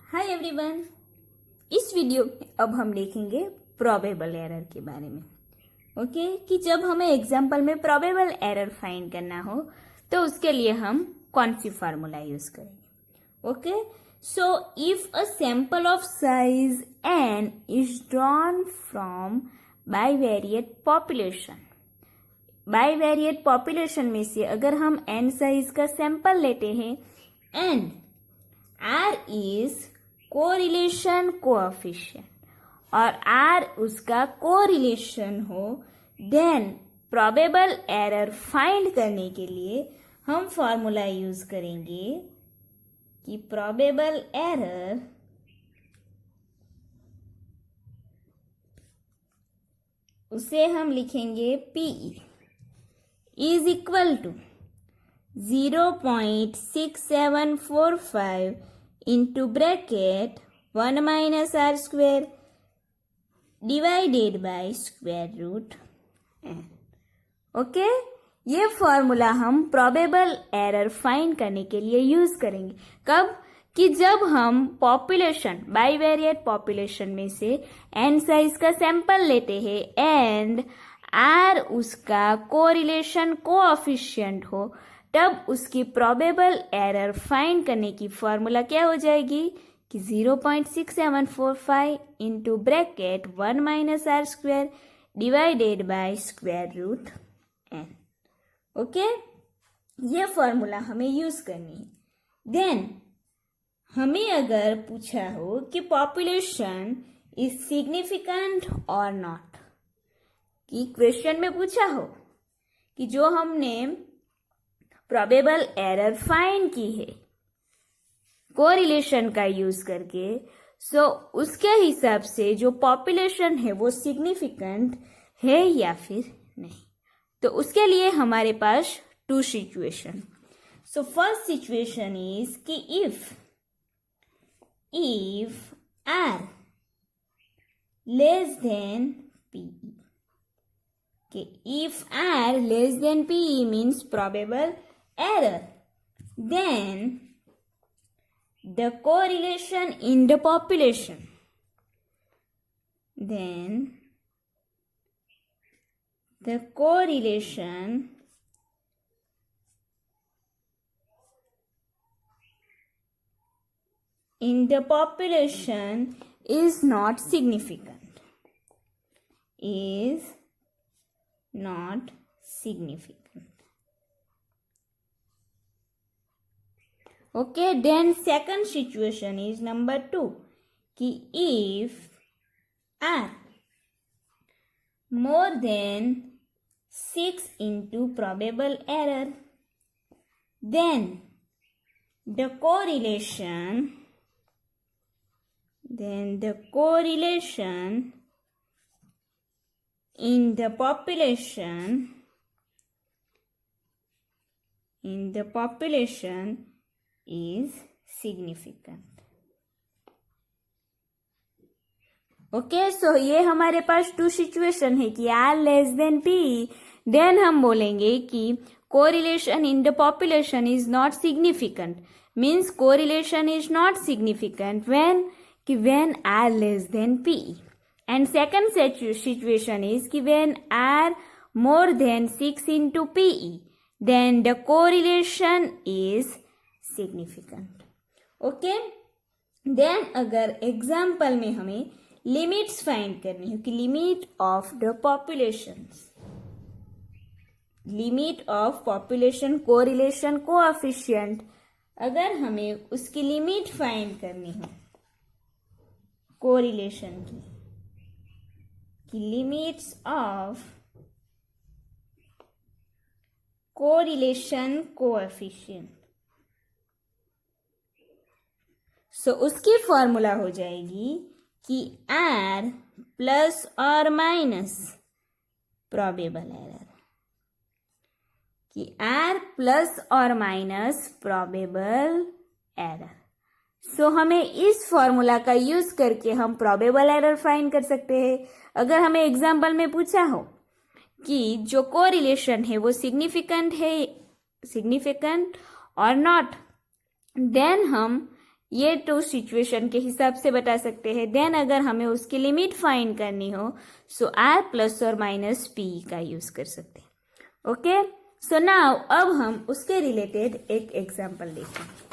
Hi everyone. इस video में अब हम देखेंगे प्रोबेबल एरर के बारे में। ओके कि जब हमें एग्जाम्पल में प्रोबेबल एरर फाइंड करना हो तो उसके लिए हम कौन सी फार्मूला यूज करेंगे। Okay so if a sample of size n is drawn from bivariate population में से अगर हम n साइज का सैंपल लेते हैं and R is correlation coefficient और R उसका कोरिलेशन हो, देन प्रोबेबल एरर फाइंड करने के लिए हम फॉर्मूला यूज करेंगे कि प्रोबेबल एरर उसे हम लिखेंगे PE is equal to 0.6745 into bracket 1 minus r square divided by square root n। Okay ये फॉर्मूला हम प्रोबेबल एरर फाइंड करने के लिए यूज करेंगे। कब? कि जब हम पॉपुलेशन बाइवेरिएट पॉपुलेशन में से n साइज का सैंपल लेते हैं एंड r उसका कोरिलेशन कोएफिशिएंट हो, तब उसकी प्रोबेबल एरर फाइंड करने की फॉर्मूला क्या हो जाएगी कि 0.6745 into bracket 1 minus r square divided by square root n। Okay ये फॉर्मूला हमें यूज करनी है। देन हमें अगर पूछा हो कि पॉपुलेशन इज सिग्निफिकेंट और नॉट, कि क्वेश्चन में पूछा हो कि जो हमने प्रोबेबल एरर फाइंड की है कोरिलेशन का यूज करके, सो उसके हिसाब से जो पॉपुलेशन है वो सिग्निफिकेंट है या फिर नहीं। तो उसके लिए हमारे पास two situation. So first situation is कि if r less than PE, कि if r less than PE means probable error, then the correlation in the population, is not significant, Okay, then second situation is number 2 कि if r more than 6 into probable error, then the correlation in the population is significant। Okay so ये हमारे पास two situation है कि r less than PE, then हम बोलेंगे कि correlation in the population is not significant, means correlation is not significant when r less than PE, and second situation is कि when r more than 6 into PE, then the correlation is significant। Okay then अगर example में हमें limits find करनी हो कि limit of population correlation coefficient, अगर हमें उसकी लिमिट फाइंड करनी हो कोरिलेशन की limits of correlation coefficient, so उसकी फॉर्मूला हो जाएगी कि r प्लस और माइनस प्रोबेबल एरर, कि r प्लस और माइनस प्रोबेबल एरर। सो हमें इस फॉर्मूला का यूज करके हम प्रोबेबल एरर फाइंड कर सकते हैं। अगर हमें एग्जाम्पल में पूछा हो कि जो कोरिलेशन है वो सिग्निफिकेंट और नॉट, देन हम ये टू सिचुएशन के हिसाब से बता सकते हैं। देन अगर हमें उसकी लिमिट फाइंड करनी हो सो आर प्लस और माइनस पी का यूज कर सकते हैं। ओके, सो नाउ अब हम उसके रिलेटेड एक एग्जांपल देखेंगे।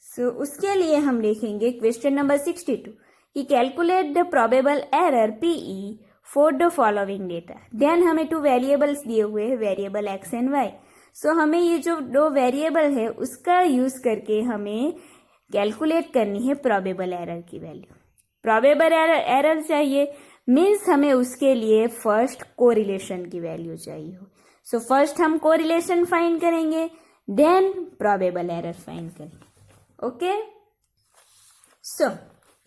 सो उसके लिए हम लिखेंगे क्वेश्चन नंबर 62 कि calculate the probable error PE for the following data. Then हमें टू वेरिएबल्स दिए हुए हैं, variable X and Y. So हमें ये जो दो वेरिएबल है उसका यूज करके हमें कैलकुलेट करनी है प्रोबेबल एरर की वैल्यू। प्रोबेबल एरर चाहिए मीन्स हमें उसके लिए फर्स्ट कोरिलेशन की वैल्यू चाहिए हो। सो फर्स्ट हम कोरिलेशन फाइंड करेंगे, देन प्रोबेबल एरर फाइंड करेंगे। ओके, सो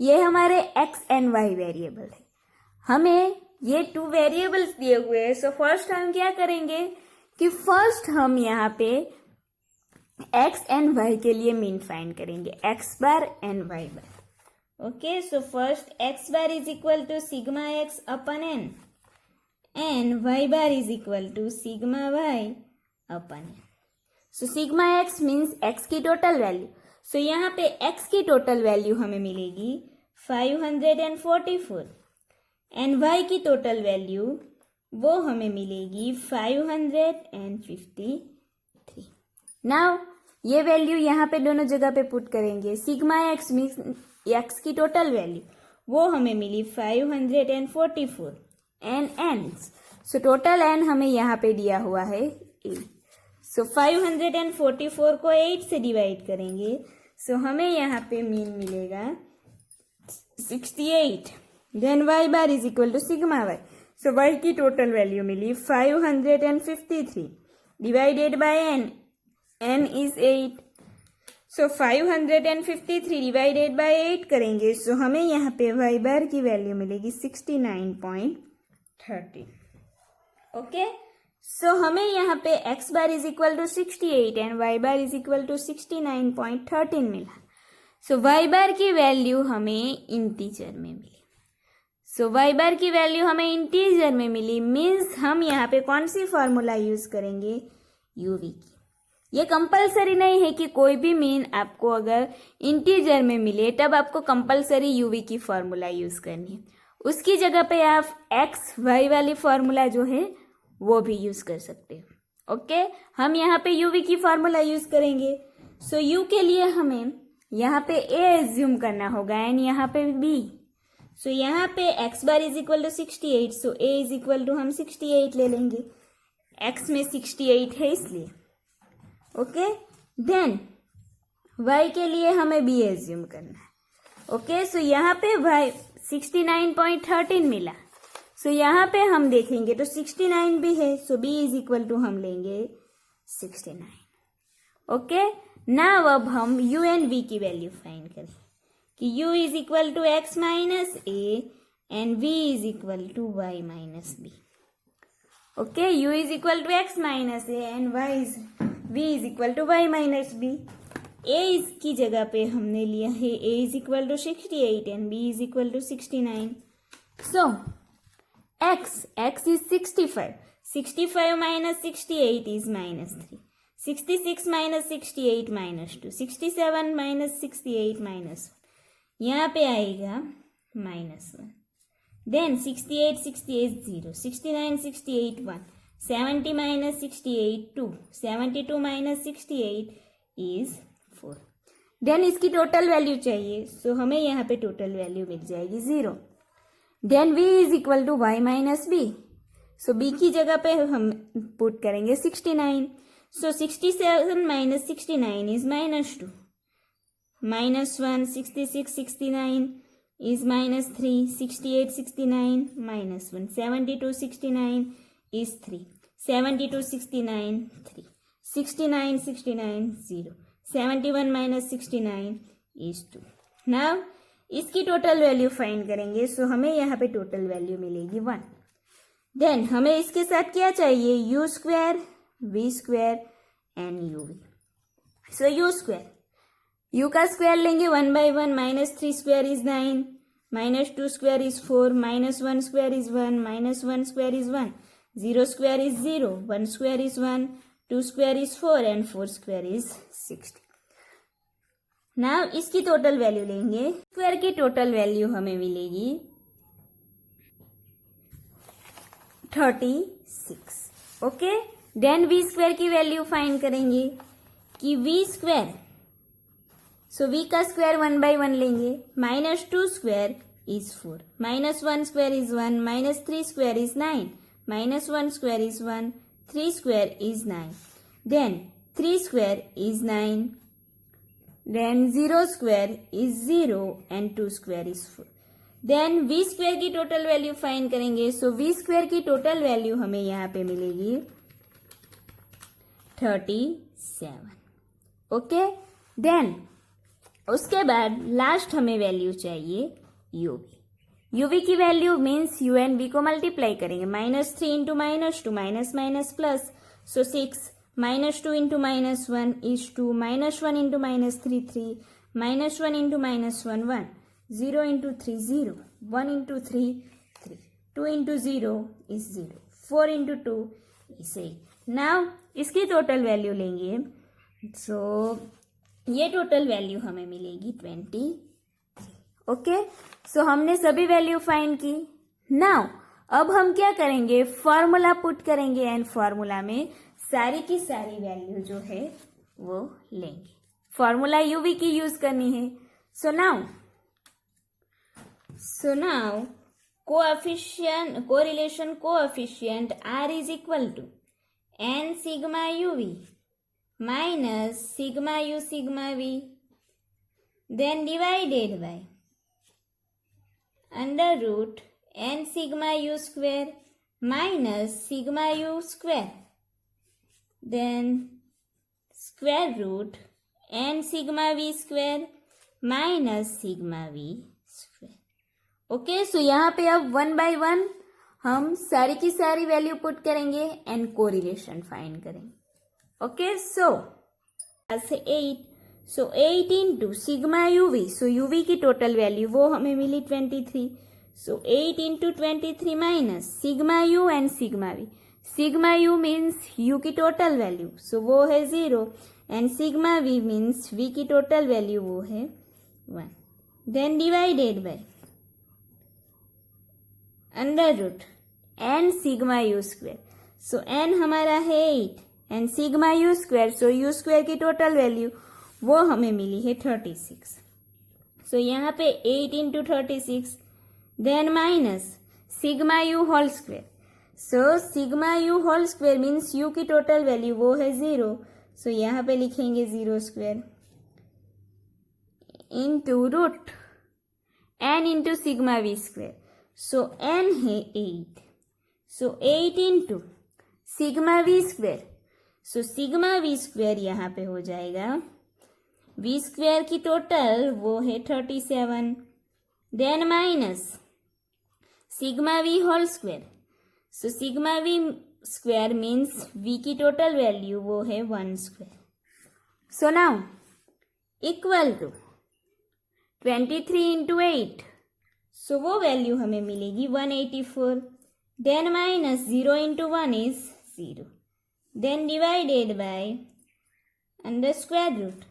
ये हमारे एक्स एंड वाई वेरिएबल है। हमें ये टू वेरिएबल्स दिए हुए हैं। सो फर्स्ट हम क्या करेंगे कि फर्स्ट हम यहाँ पे एक्स एंड वाई के लिए मीन फाइंड करेंगे, X bar and Y bar. Okay, so first X bar is equal to sigma X upon N and Y bar is equal to sigma Y upon N. So sigma X means X की total value. So यहाँ पे X की total value हमें मिलेगी 544 and Y की total value वो हमें मिलेगी 553। नाउ ये वैल्यू यहाँ पे दोनों जगह पे पुट करेंगे। सिग्मा एक्स मीन्स एक्स की टोटल वैल्यू वो हमें मिली 544 and N. So total N हमें यहाँ पे दिया हुआ है 8। सो 544 को 8 से डिवाइड करेंगे। सो हमें यहाँ पे मीन मिलेगा 68। Then Y bar is equal to sigma Y. So Y की टोटल वैल्यू मिली 553 divided by N, N is 8। So 553 divided by 8 करेंगे। सो हमें यहाँ पे वाई बार की वैल्यू मिलेगी 69.30। ओके, सो हमें यहाँ पे X bar is equal to 68 and Y bar is equal to 69.13 मिला। सो वाई बार की वैल्यू हमें इंटीजर में मिली। सो वाई बार की वैल्यू हमें इंटीजर में मिली मीन्स हम यहाँ पे कौन सी फॉर्मूला यूज करेंगे, यूवी की। ये कंपलसरी नहीं है कि कोई भी मीन आपको अगर इंटीजर में मिले तब आपको कंपलसरी यूवी की फॉर्मूला यूज करनी है। उसकी जगह पे आप एक्स वाई वाली फॉर्मूला जो है वो भी यूज कर सकते हो। ओके, हम यहाँ पे यूवी की फॉर्मूला यूज करेंगे। सो यू के लिए हमें यहाँ पे ए एज्यूम करना होगा एंड यहाँ पे बी। सो यहाँ पे X bar is equal to 68। So A is equal to हम 68 ले लेंगे, एक्स में 68 है इसलिए। ओके, देन वाई के लिए हमें बी एज्यूम करना है। ओके, सो यहाँ पे वाई 69.13 मिला। सो यहाँ पे हम देखेंगे तो 69 भी है। So B is equal to हम लेंगे 69। ओके, नाउ अब हम यू एंड वी की वैल्यू फाइंड करें कि u is equal to X minus A and v is equal to Y minus B. Okay, u is equal to X minus A and v is equal to Y minus B. a इसकी जगह पे हमने लिया है a is equal to 68 and b is equal to 69। So x is 65। 65 minus 68 is minus 3। 66 minus 68 minus 2। 67 minus 68 minus 1, यहाँ पे आएगा -1। Then 68 68 0। 69 68 1। 70 minus 68 2। 72 minus 68 is 4। Then इसकी टोटल वैल्यू चाहिए। सो हमें यहाँ पे टोटल वैल्यू मिल जाएगी 0। Then v is equal to Y minus B. So b की जगह पे हम पुट करेंगे 69। So 67 minus 69 is -2। -1 66 69 is -3, 68 69 -1, 72 69 is 3, 72 69 3, 69 69 0, 71 minus 69 is 2. Now इसकी टोटल वैल्यू फाइंड करेंगे. सो हमें यहाँ पे टोटल वैल्यू मिलेगी 1. देन हमें इसके साथ क्या चाहिए, U square, V square and U V. So U square, U का स्क्वायर लेंगे 1 by 1, -3 square is 9, -2 square is 4, -1 square is 1, -1 square is 1, 0 square is 0, 1 square is 1, 2 square is 4 and 4 square is 60. Now इसकी total value लेंगे, square की total value हमें मिलेगी 36। Okay, then V square की value find करेंगे कि V square, so V का square 1 by 1 लेंगे, -2 square is 4, -1 square is 1, -3 square is 9, -1 square is 1, 3 square is 9, then 3 square is 9, then 0 square is 0 and 2 square is 4. Then v square की total value find करेंगे, सो v square की total value हमें यहाँ पे मिलेगी 37. Okay, then उसके बाद last हमें वैल्यू चाहिए uv। uv की value means u and v को मल्टीप्लाई करेंगे, -3 into -2 minus plus, so 6, -2 into -1 is 2, -1 into -3 3, -1 into -1 1, 0 into 3 0, 1 into 3 3, 2 into 0 is 0, 4 into 2 is 8. Now इसकी टोटल वैल्यू लेंगे, सो ये टोटल वैल्यू हमें मिलेगी 23। ओके, सो हमने सभी वैल्यू फाइंड की। नाउ अब हम क्या करेंगे, फॉर्मूला पुट करेंगे एंड फॉर्मूला में सारी की सारी वैल्यू जो है वो लेंगे। फॉर्मूला यूवी की यूज करनी है। So now correlation coefficient R is equal to N sigma UV minus sigma U sigma V, then divided by under root N sigma U square minus sigma U square, then square root n sigma v square minus sigma v square. Okay, so यहाँ पे अब 1 by 1 हम सारी की सारी value put करेंगे and correlation find करेंगे। Okay, so 8, so 8 into sigma UV, so UV की टोटल वैल्यू वो हमें मिली 23, so 8 into 23 minus sigma U and sigma V. Sigma U means U की टोटल वैल्यू, सो वो है 0, and sigma V means V की total value वो है 1, then divided by under root N sigma U square, so N हमारा है 8 and sigma U square, so U square की total value वो हमें मिली है 36। सो यहाँ पे 8 into 36, then minus sigma U whole square, so sigma U whole square means U की टोटल वैल्यू वो है 0, सो यहाँ पे लिखेंगे 0 square into root N into sigma V square, so N है 8, so 8 into sigma V square, so sigma V square यहाँ पे हो जाएगा, वी स्क्वायर की टोटल वो है 37, then minus sigma V whole square, so sigma V square means V की total value वो है 1 square. So now equal to 23 into 8, so वो वैल्यू हमें मिलेगी 184, then minus 0 into 1 is 0, then divided by under square root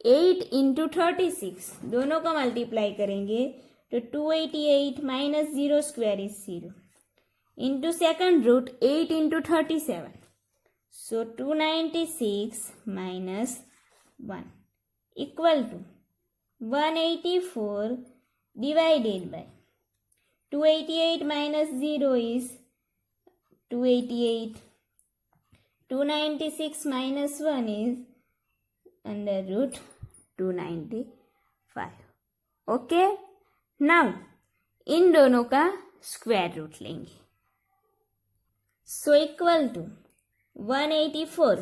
8 into 36, दोनों को multiply करेंगे तो 288 minus 0 square is 0, into second root 8 into 37, so 296 minus 1 equal to 184 divided by 288 minus 0 is 288, 296 minus 1 is under root 295. Okay, now in दोनों का square root लेंगे, सो equal to 184,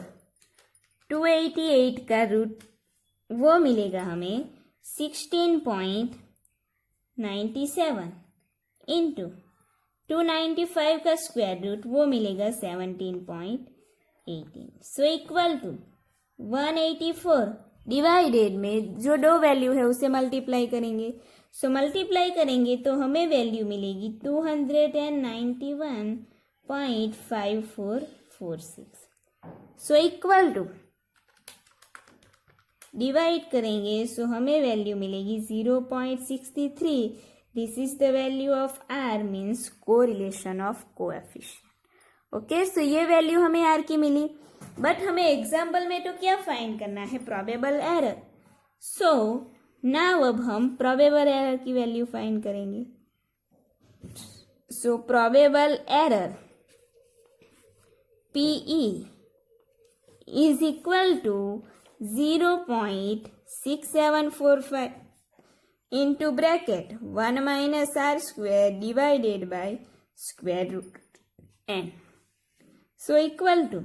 288 का root वो मिलेगा हमें 16.97 इंटू 295 का स्क्वायर रूट वो मिलेगा 17.18, सो इक्वल टू 184 डिवाइडेड में जो दो वैल्यू है उसे मल्टीप्लाई करेंगे, सो मल्टीप्लाई करेंगे तो हमें वैल्यू मिलेगी 291.5446, सो इक्वल टू डिवाइड करेंगे सो हमें वैल्यू मिलेगी 0.63. This is the value of R, means correlation of coefficient. Okay, so ये वैल्यू हमें आर की मिली. बट हमें एग्जाम्पल में तो क्या फाइंड करना है? Probable error. सो नाउ अब हम प्रोबेबल एरर की वैल्यू फाइंड करेंगे. सो probable error PE is equal to 0.6745 into bracket 1 minus r square divided by square root n. So equal to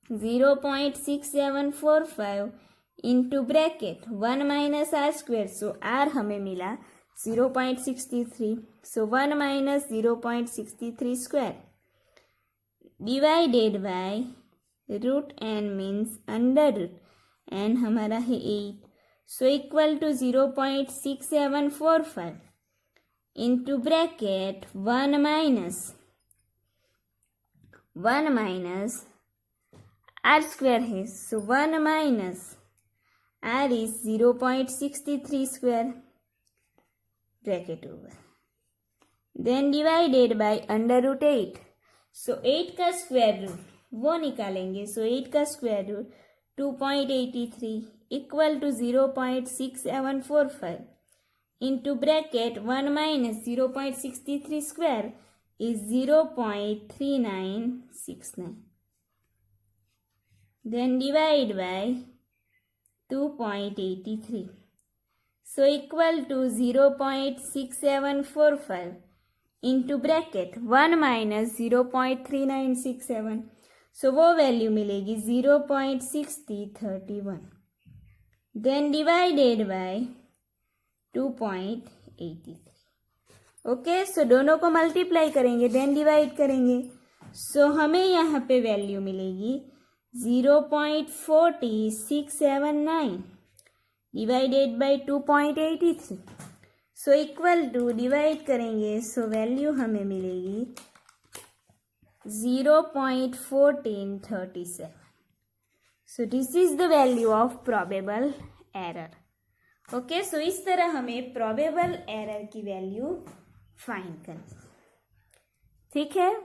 0.6745 into bracket 1 minus r square. So r हमें मिला 0.63. So 1 minus 0.63 square divided by root n means under root n हमारा है 8. So equal to 0.6745 into bracket 1 minus r square है. So 1 minus r is 0.63 square bracket over. Then divided by under root 8. So 8 का square root वो निकालेंगे. So 8 का square root 2.83 equal to 0.6745 into bracket 1 minus 0.63 square is 0.3969. Then divide by 2.83. So equal to 0.6745 into bracket 1 minus 0.3967. So वो value मिलेगी 0.6031. Then divided by 2.83. Okay, so दोनों को multiply करेंगे then divide करेंगे. सो हमें यहाँ पे वैल्यू मिलेगी 0.40679 divided by 2.83. So equal to divide करेंगे सो वैल्यू हमें मिलेगी 0.1437. So this is the value of probable error. Okay, so इस तरह हमें प्रोबेबल एरर की वैल्यू फाइंड करनी. ठीक है.